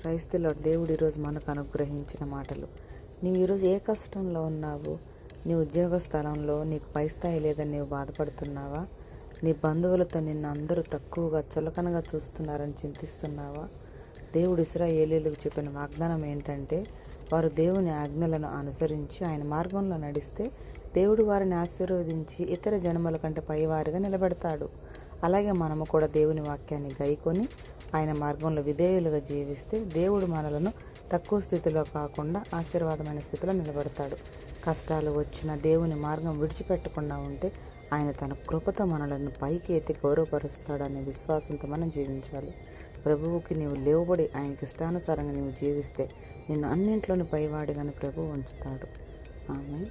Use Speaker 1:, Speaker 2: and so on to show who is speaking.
Speaker 1: క్రైస్తవులో దేవుడు ఈరోజు మనకు అనుగ్రహించిన మాటలు. నీవు ఈరోజు ఏ కష్టంలో ఉన్నావు? నీ ఉద్యోగ స్థలంలో నీకు పై స్థాయి లేదని నీవు బాధపడుతున్నావా? నీ బంధువులతో నిన్ను అందరూ తక్కువగా చులకనగా చూస్తున్నారని చింతిస్తున్నావా? దేవుడు ఇశ్రాయేలీయులకు చెప్పిన వాగ్దానం ఏంటంటే, వారు దేవుని ఆజ్ఞలను అనుసరించి ఆయన మార్గంలో నడిస్తే దేవుడు వారిని ఆశీర్వదించి ఇతర జనముల కంటే పైవారిగా నిలబెడతాడు. అలాగే మనము కూడా దేవుని వాక్యాన్ని గైకొని ఆయన మార్గంలో విధేయులుగా జీవిస్తే దేవుడు మనలను తక్కువ స్థితిలో కాకుండా ఆశీర్వాదమైన స్థితిలో నిలబెడతాడు. కష్టాలు వచ్చిన దేవుని మార్గం విడిచిపెట్టకుండా ఉంటే ఆయన తన కృపతో మనలను పైకి ఎత్తి గౌరవపరుస్తాడనే విశ్వాసంతో మనం జీవించాలి. ప్రభువుకి నీవు లేవబడి ఆయనకి ఇష్టానుసారంగా నీవు జీవిస్తే నిన్ను అన్నింట్లోని పైవాడిగానే ప్రభువు ఉంచుతాడు. ఆమేన్.